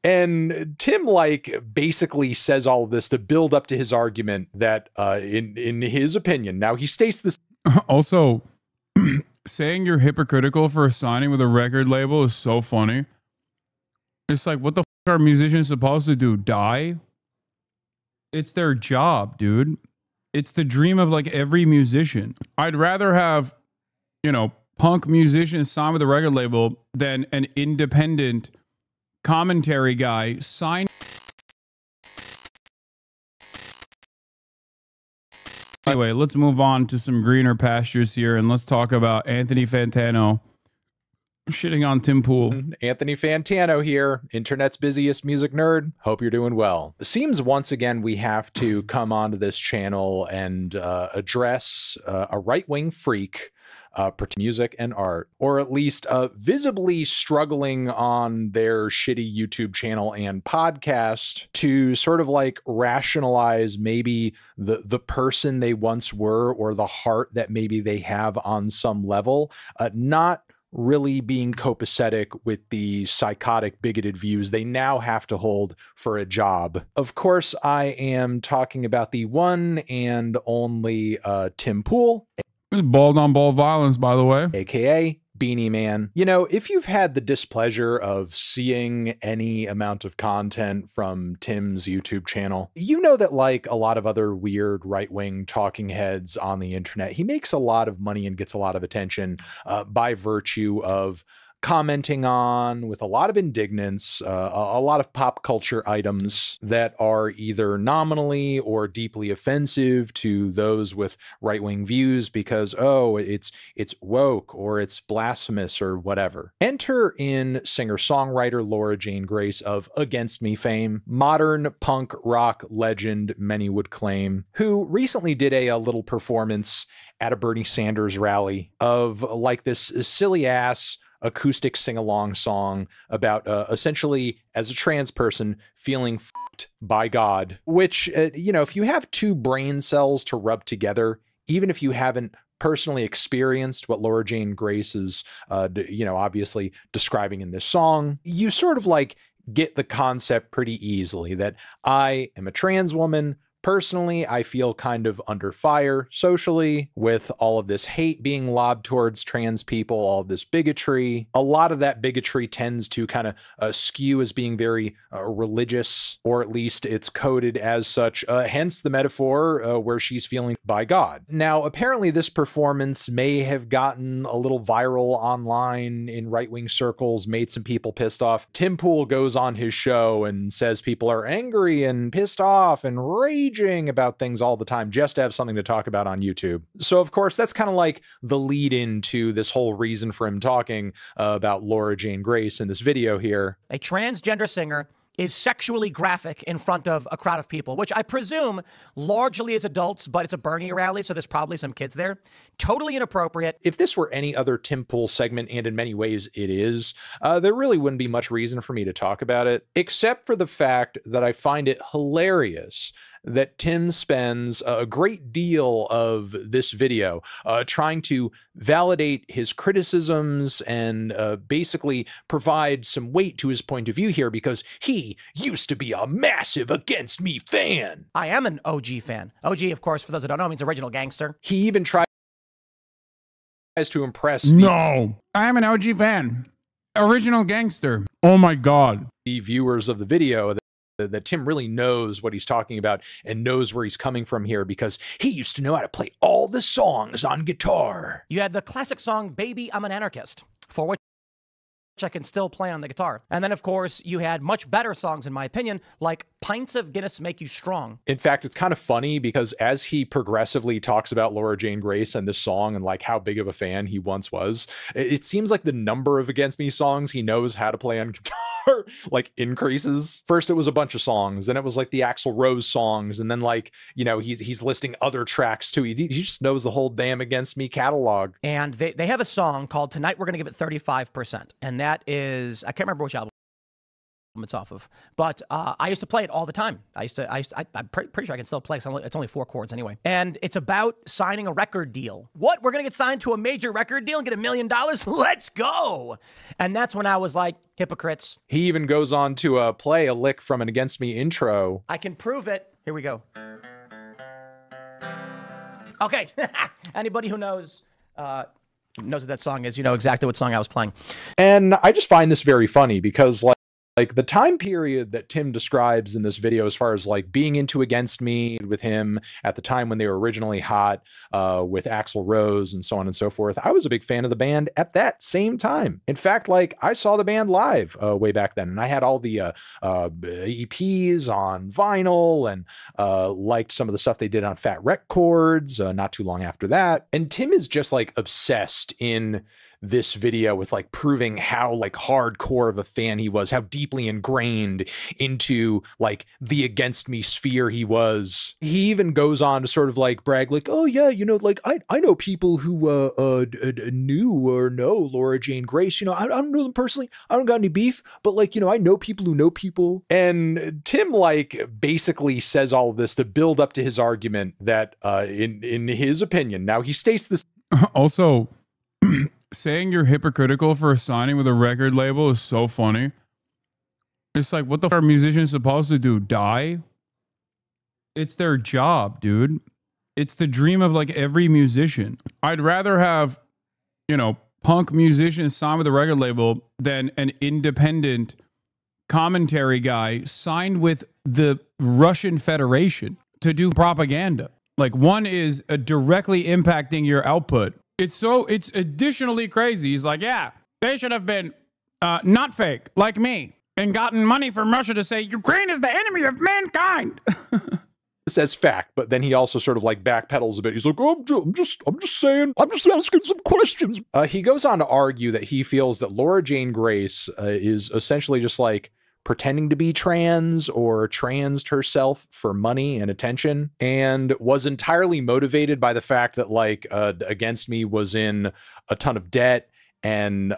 And Tim like basically says all of this to build up to his argument that in his opinion, now he states this. Also, saying you're hypocritical for signing with a record label is so funny. It's like, what the fuck are musicians supposed to do? Die? It's their job, dude. It's the dream of like every musician. I'd rather have, you know, punk musicians sign with a record label than an independent commentary guy sign. Anyway, let's move on to some greener pastures here, and let's talk about Anthony Fantano shitting on Tim Pool. Anthony Fantano here, internet's busiest music nerd. Hope you're doing well. It seems once again we have to come onto this channel and address a right-wing freak music and art, or at least visibly struggling on their shitty YouTube channel and podcast to sort of like rationalize maybe the person they once were, or the heart that maybe they have on some level, not really being copacetic with the psychotic, bigoted views they now have to hold for a job. Of course, I am talking about the one and only Tim Pool. Bald on ball violence, by the way. AKA Beanie Man. You know, if you've had the displeasure of seeing any amount of content from Tim's YouTube channel, you know that like a lot of other weird right-wing talking heads on the internet, he makes a lot of money and gets a lot of attention by virtue of commenting on, with a lot of indignance, a lot of pop culture items that are either nominally or deeply offensive to those with right-wing views because, oh, it's woke or it's blasphemous or whatever. Enter in singer-songwriter Laura Jane Grace of Against Me fame, modern punk rock legend, many would claim, who recently did a little performance at a Bernie Sanders rally of like this silly-ass acoustic sing-along song about essentially, as a trans person, feeling f***ed by God, which, you know, if you have two brain cells to rub together, even if you haven't personally experienced what Laura Jane Grace is, you know, obviously describing in this song, you sort of like get the concept pretty easily that I am a trans woman. Personally, I feel kind of under fire socially with all of this hate being lobbed towards trans people, all of this bigotry. A lot of that bigotry tends to kind of skew as being very religious, or at least it's coded as such, hence the metaphor where she's feeling by God. Now, apparently this performance may have gotten a little viral online in right-wing circles, made some people pissed off. Tim Pool goes on his show and says people are angry and pissed off and raging about things all the time just to have something to talk about on YouTube. So of course that's kind of like the lead into this whole reason for him talking about Laura Jane Grace in this video here. A transgender singer is sexually graphic in front of a crowd of people, which I presume largely is adults, but it's a Bernie rally, so there's probably some kids there. Totally inappropriate. If this were any other Tim Pool segment, and in many ways it is, there really wouldn't be much reason for me to talk about it, except for the fact that I find it hilarious that Tim spends a great deal of this video trying to validate his criticisms and basically provide some weight to his point of view here because he used to be a massive Against Me fan. I am an OG fan. OG, of course, for those that don't know, means original gangster. He even tries to impress No, I'm an OG fan. Original gangster. Oh my God. The viewers of the video that Tim really knows what he's talking about and knows where he's coming from here because he used to know how to play all the songs on guitar. You had the classic song, Baby, I'm an Anarchist, for which I can still play on the guitar. And then, of course, you had much better songs, in my opinion, like Pints of Guinness Make You Strong. In fact, it's kind of funny because as he progressively talks about Laura Jane Grace and this song and like how big of a fan he once was, it seems like the number of Against Me songs he knows how to play on guitar like increases. First it was a bunch of songs, then it was like the Axl Rose songs, and then like, you know, he's listing other tracks too. He just knows the whole damn Against Me catalog. And they have a song called Tonight We're Gonna Give It 35%, and that is, I can't remember which album it's off of. But I used to play it all the time. I'm pretty sure I can still play. So it's only 4 chords anyway. And it's about signing a record deal. What? We're going to get signed to a major record deal and get $1 million? Let's go. And that's when I was like, hypocrites. He even goes on to play a lick from an Against Me intro. I can prove it. Here we go. Okay. Anybody who knows what that song is, you know exactly what song I was playing. And I just find this very funny because like the time period that Tim describes in this video, as far as like being into Against Me with him at the time when they were originally hot, with Axl Rose and so on and so forth, I was a big fan of the band at that same time. In fact, like I saw the band live way back then, and I had all the EPs on vinyl and liked some of the stuff they did on Fat Wreck Chords not too long after that. And Tim is just like obsessed in this video with like proving how like hardcore of a fan he was, how deeply ingrained into like the Against Me sphere he was. He even goes on to sort of like brag like, oh yeah, you know, like I know people who knew or know Laura Jane Grace. You know, I don't know them personally. I don't got any beef, but like, you know, I know people who know people. And Tim like basically says all of this to build up to his argument that in his opinion, now he states this also. Saying you're hypocritical for signing with a record label is so funny. It's like, what the fuck are musicians supposed to do? Die? It's their job, dude. It's the dream of like every musician. I'd rather have, you know, punk musicians sign with a record label than an independent commentary guy signed with the Russian Federation to do propaganda. Like, one is directly impacting your output. It's additionally crazy. He's like, yeah, they should have been not fake like me and gotten money from Russia to say Ukraine is the enemy of mankind. Says fact, but then he also sort of like backpedals a bit. He's like, oh, I'm just saying, I'm just asking some questions. He goes on to argue that he feels that Laura Jane Grace is essentially just like pretending to be trans or transed herself for money and attention, and was entirely motivated by the fact that like Against Me was in a ton of debt and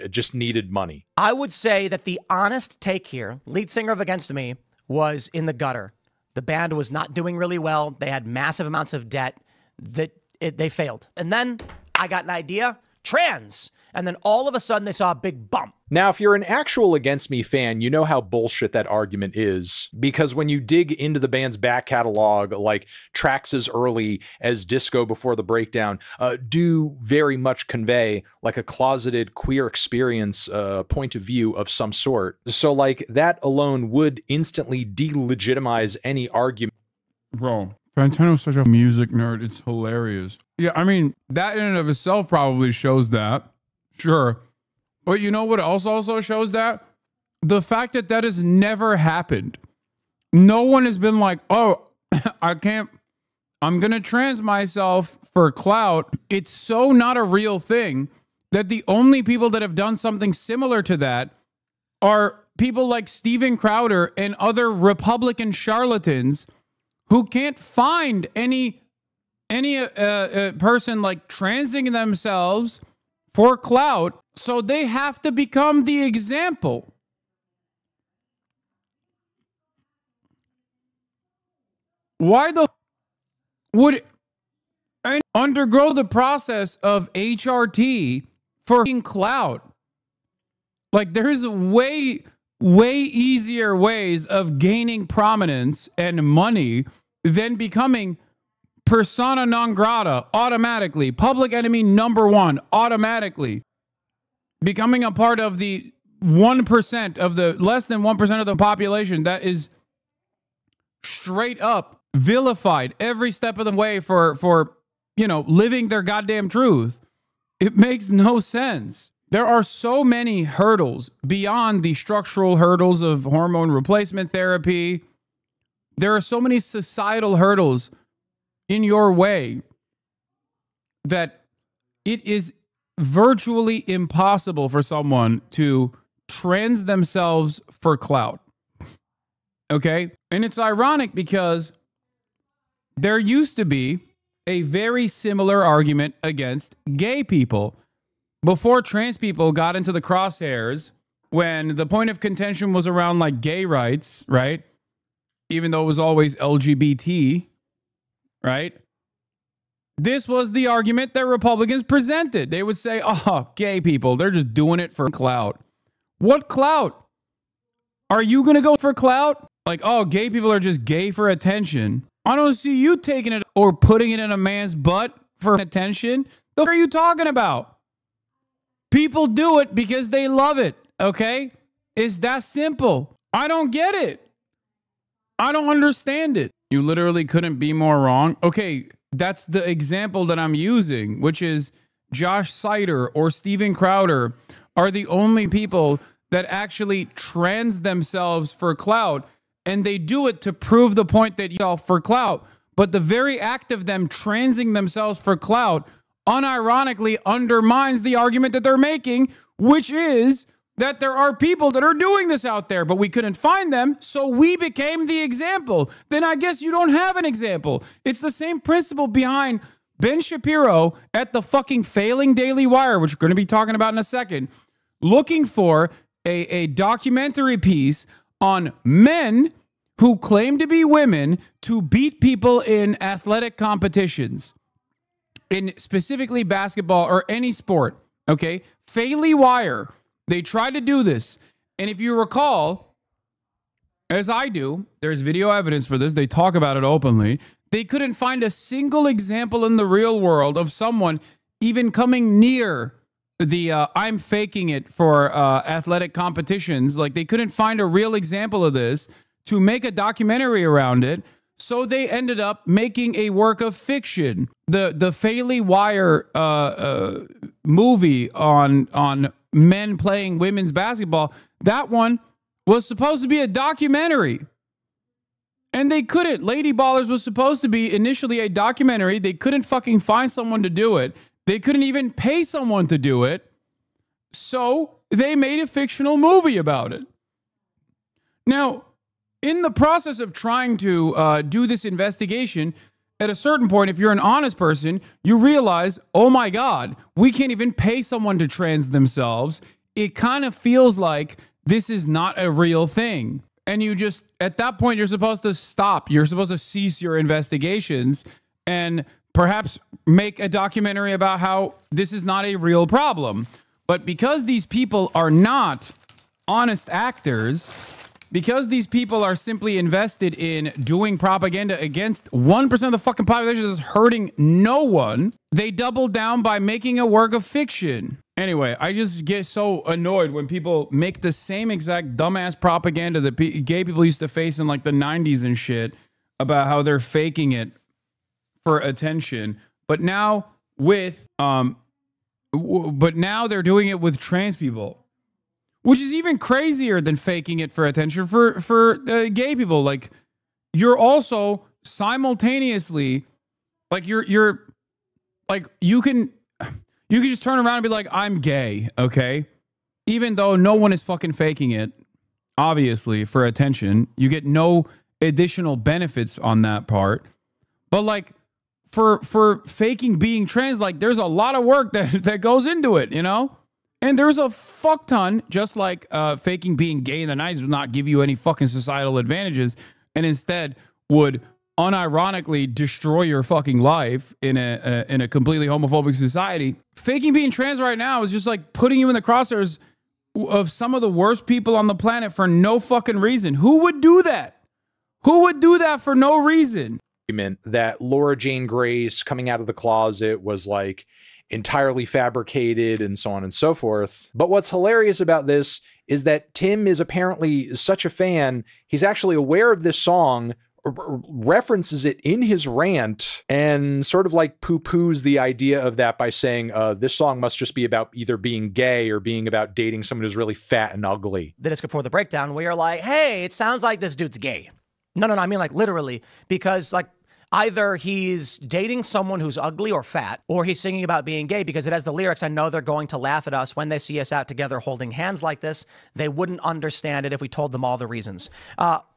just needed money. I would say that the honest take here, lead singer of Against Me, was in the gutter. The band was not doing really well. They had massive amounts of debt. They failed. And then I got an idea, trans. And then all of a sudden they saw a big bump. Now, if you're an actual Against Me fan, you know how bullshit that argument is, because when you dig into the band's back catalog, like tracks as early as Disco Before the Breakdown do very much convey like a closeted queer experience point of view of some sort. So like that alone would instantly delegitimize any argument. Bro, Fantano's such a music nerd. It's hilarious. Yeah, I mean, that in and of itself probably shows that. Sure. But you know what else also shows that? The fact that that has never happened. No one has been like, oh, I'm going to trans myself for clout. It's so not a real thing that the only people that have done something similar to that are people like Steven Crowder and other Republican charlatans who can't find any person like transing themselves for clout, so they have to become the example. Why the would undergo the process of HRT for clout? Like, there's way easier ways of gaining prominence and money than becoming persona non grata automatically, public enemy number one automatically, becoming a part of the 1% of the less than 1% of the population that is straight up vilified every step of the way for you know, living their goddamn truth. It makes no sense. There are so many hurdles beyond the structural hurdles of hormone replacement therapy. There are so many societal hurdles in your way that it is virtually impossible for someone to trans themselves for clout. Okay? And it's ironic because there used to be a very similar argument against gay people before trans people got into the crosshairs when the point of contention was around like gay rights, right? Even though it was always LGBT, right? This was the argument that Republicans presented. They would say, oh, gay people, they're just doing it for clout. What clout? Are you going to go for clout? Like, oh, gay people are just gay for attention. I don't see you taking it or putting it in a man's butt for attention. What are you talking about? People do it because they love it, okay? It's that simple. I don't get it. I don't understand it. You literally couldn't be more wrong. Okay, that's the example that I'm using, which is Josh Sider or Steven Crowder are the only people that actually trans themselves for clout, and they do it to prove the point that y'all for clout. But the very act of them transing themselves for clout unironically undermines the argument that they're making, which is that there are people that are doing this out there, but we couldn't find them, so we became the example. Then I guess you don't have an example. It's the same principle behind Ben Shapiro at the fucking failing Daily Wire, which we're going to be talking about in a second, looking for a documentary piece on men who claim to be women to beat people in athletic competitions, in specifically basketball or any sport, okay? Daily Wire, they tried to do this. And if you recall, as I do, there's video evidence for this. They talk about it openly. They couldn't find a single example in the real world of someone even coming near the I'm faking it for athletic competitions. Like, they couldn't find a real example of this to make a documentary around it. So they ended up making a work of fiction. The Daily Wire movie on men playing women's basketball, that one was supposed to be a documentary. And they couldn't. Lady Ballers was supposed to be initially a documentary. They couldn't fucking find someone to do it. They couldn't even pay someone to do it. So they made a fictional movie about it. Now, in the process of trying to do this investigation, at a certain point, if you're an honest person, you realize, oh my God, we can't even pay someone to trans themselves. It kind of feels like this is not a real thing. And you just, at that point, you're supposed to stop. You're supposed to cease your investigations and perhaps make a documentary about how this is not a real problem. But because these people are not honest actors, because these people are simply invested in doing propaganda against 1% of the fucking population that's hurting no one, they double down by making a work of fiction. Anyway, I just get so annoyed when people make the same exact dumbass propaganda that gay people used to face in like the 90s and shit about how they're faking it for attention. But now with, but now they're doing it with trans people. Which is even crazier than faking it for attention for gay people. Like, you're also simultaneously, like, you're like, you can just turn around and be like, I'm gay, okay? Even though no one is fucking faking it, obviously, for attention. You get no additional benefits on that part. But like, for faking being trans, like, there's a lot of work that goes into it, you know? And there's a fuck ton, just like faking being gay in the 90s would not give you any fucking societal advantages and instead would unironically destroy your fucking life in a completely homophobic society. Faking being trans right now is just like putting you in the crosshairs of some of the worst people on the planet for no fucking reason. Who would do that? Who would do that for no reason? That Laura Jane Grace coming out of the closet was like entirely fabricated and so on and so forth. But what's hilarious about this is that Tim is apparently such a fan, he's actually aware of this song, references it in his rant, and sort of like poo-poos the idea of that by saying this song must just be about either being gay or being about dating someone who's really fat and ugly. The disc before the breakdown, where you're like, hey, it sounds like this dude's gay. No, I mean like literally, because like either he's dating someone who's ugly or fat, or he's singing about being gay because it has the lyrics, I know they're going to laugh at us when they see us out together holding hands like this. They wouldn't understand it if we told them all the reasons.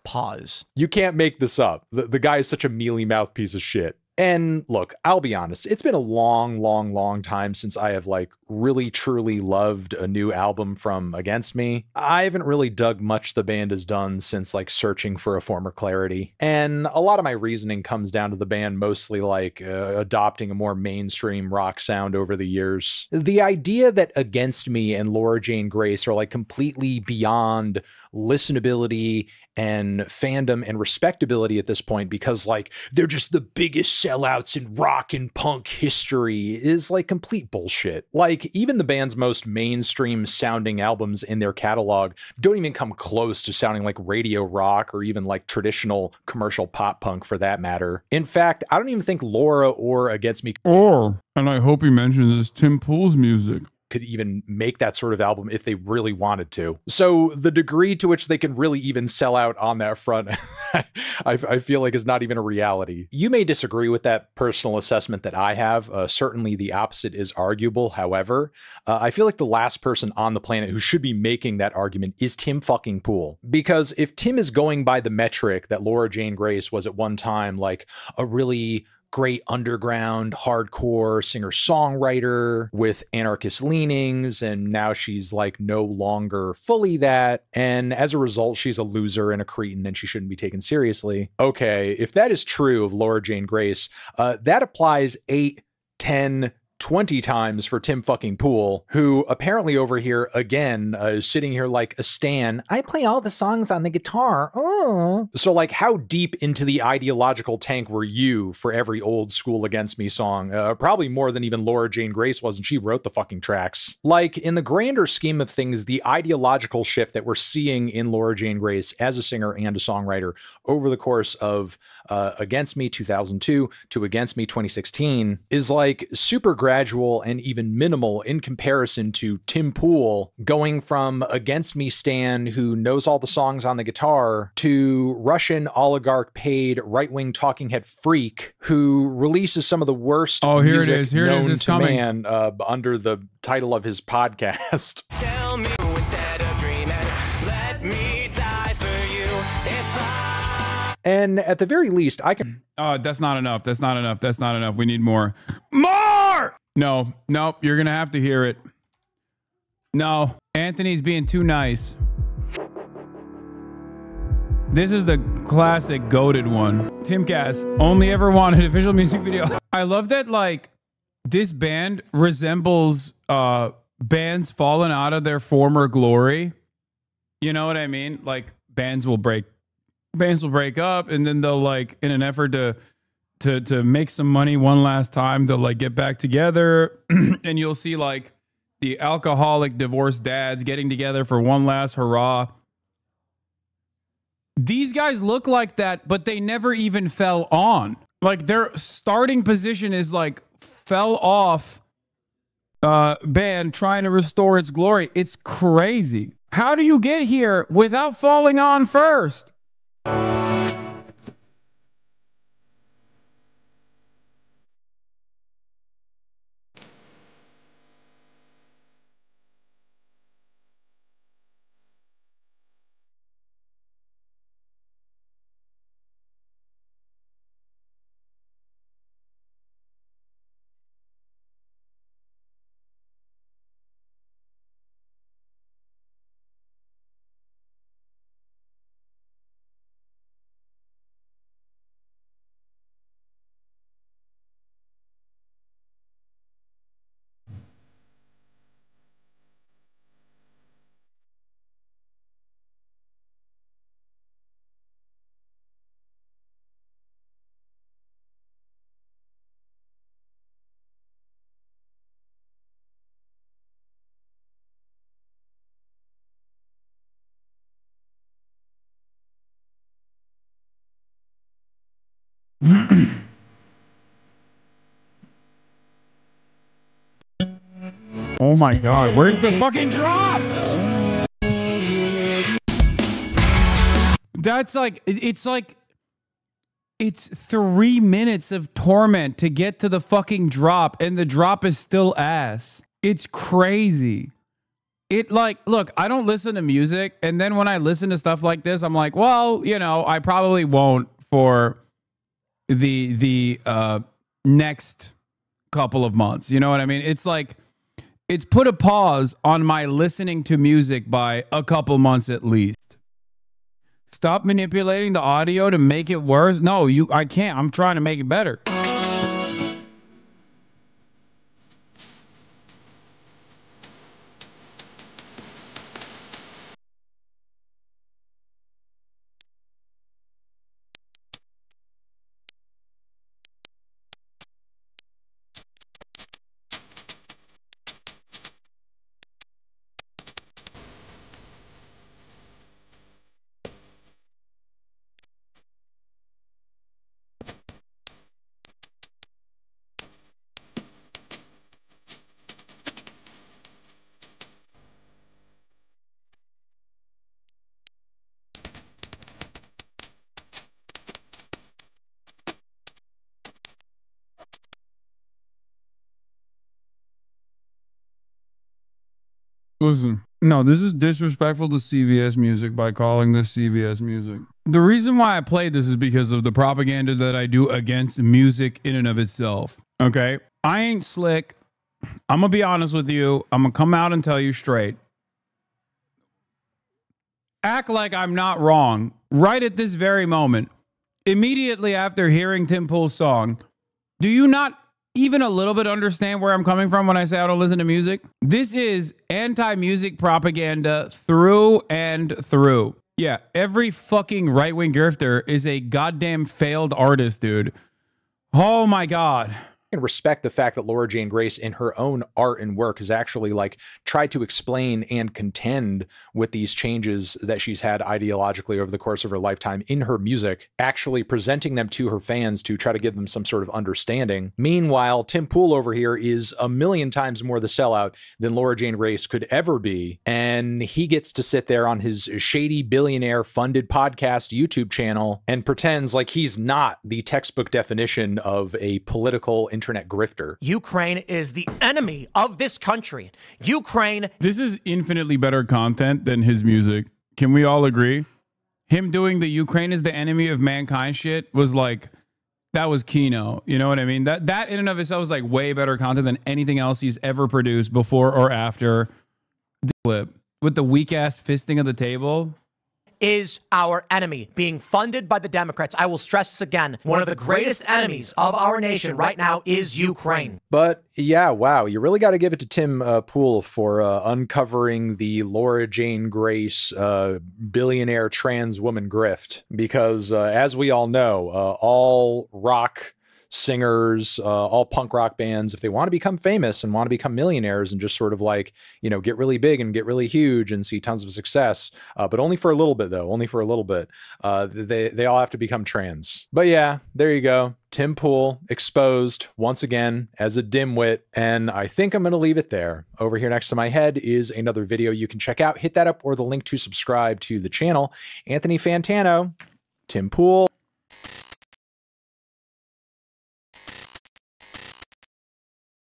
Pause. You can't make this up. The guy is such a mealy-mouthed piece of shit. And look, I'll be honest, it's been a long time since I have like really truly loved a new album from Against Me. I haven't really dug much the band has done since like searching for a former clarity. And a lot of my reasoning comes down to the band mostly like adopting a more mainstream rock sound over the years. The idea that Against Me and Laura Jane Grace are like completely beyond listenability and fandom and respectability at this point because like they're just the biggest sellouts in rock and punk history is like complete bullshit. Like even the band's most mainstream sounding albums in their catalog don't even come close to sounding like radio rock or even like traditional commercial pop punk for that matter. In fact, I don't even think Laura or Against Me and I hope he mentions this, Tim Pool's music could even make that sort of album if they really wanted to. So the degree to which they can really even sell out on that front, I feel like is not even a reality. You may disagree with that personal assessment that I have. Certainly the opposite is arguable. However, I feel like the last person on the planet who should be making that argument is Tim fucking Pool. Because if Tim is going by the metric that Laura Jane Grace was at one time, like a really great underground hardcore singer-songwriter with anarchist leanings, and now she's like no longer fully that, and as a result she's a loser and a cretin and she shouldn't be taken seriously. Okay, if that is true of Laura Jane Grace, that applies 8, 10, 20 times for Tim fucking Pool, who apparently over here again is sitting here like a stan. I play all the songs on the guitar. Oh. So like how deep into the ideological tank were you for every old school Against Me song? Probably more than even Laura Jane Grace was, and she wrote the fucking tracks. Like in the grander scheme of things, the ideological shift that we're seeing in Laura Jane Grace as a singer and a songwriter over the course of Against Me 2002 to Against Me 2016 is like super gradual and even minimal in comparison to Tim Pool going from Against Me stan who knows all the songs on the guitar to Russian oligarch paid right-wing talking head freak who releases some of the worst music known to coming. Man under the title of his podcast. Tell me instead of dreaming, let me die for you if I... And at the very least, I can... that's not enough. That's not enough. That's not enough. We need more. More! No, nope. You're going to have to hear it. No, Anthony's being too nice. This is the classic goated one. Timcast only ever wanted official music video. I love that like this band resembles bands fallen out of their former glory. You know what I mean? Like bands will break up and then they'll like in an effort to make some money one last time, they'll like get back together and you'll see like the alcoholic divorced dads getting together for one last hurrah. These guys look like that, but they never even fell on. Like their starting position is like fell off band trying to restore its glory. It's crazy. How do you get here without falling on first? Oh my God, where's the fucking drop? That's like, it's 3 minutes of torment to get to the fucking drop and the drop is still ass. It's crazy. It like, look, I don't listen to music. And then when I listen to stuff like this, I'm like, well, you know, I probably won't for the next couple of months. You know what I mean? It's like it's put a pause on my listening to music by a couple months at least. Stop manipulating the audio to make it worse. No, I can't. I'm trying to make it better. Listen, no, this is disrespectful to CVS music by calling this CVS music. The reason why I played this is because of the propaganda that I do against music in and of itself. Okay? I ain't slick. I'm going to be honest with you. I'm going to come out and tell you straight. Act like I'm not wrong right at this very moment. Immediately after hearing Tim Pool's song, do you not even a little bit understand where I'm coming from when I say I don't listen to music? This is anti-music propaganda through and through. Yeah, every fucking right-wing grifter is a goddamn failed artist, dude. Oh my God. And respect the fact that Laura Jane Grace in her own art and work has actually like tried to explain and contend with these changes that she's had ideologically over the course of her lifetime in her music, actually presenting them to her fans to try to give them some sort of understanding. Meanwhile, Tim Pool over here is a million times more the sellout than Laura Jane Grace could ever be. And he gets to sit there on his shady billionaire funded podcast YouTube channel and pretends like he's not the textbook definition of a political internet grifter. Ukraine is the enemy of this country. Ukraine. This is infinitely better content than his music. Can we all agree? Him doing the Ukraine is the enemy of mankind shit was like, that was Kino. You know what I mean? That in and of itself was like way better content than anything else he's ever produced before or after the clip. With the weak ass fisting of the table. Is our enemy, being funded by the Democrats. I will stress this again. One of the greatest enemies of our nation right now is Ukraine. But yeah, wow, you really got to give it to Tim Pool for uncovering the Laura Jane Grace billionaire trans woman grift. Because as we all know, all rock singers, all punk rock bands, if they want to become famous and want to become millionaires and just sort of like, you know, get really big and get really huge and see tons of success, but only for a little bit though, only for a little bit, they all have to become trans. But yeah, there you go. Tim Pool exposed once again as a dimwit, and I think I'm going to leave it there. Over here next to my head is another video you can check out. Hit that up or the link to subscribe to the channel. Anthony Fantano, Tim Pool.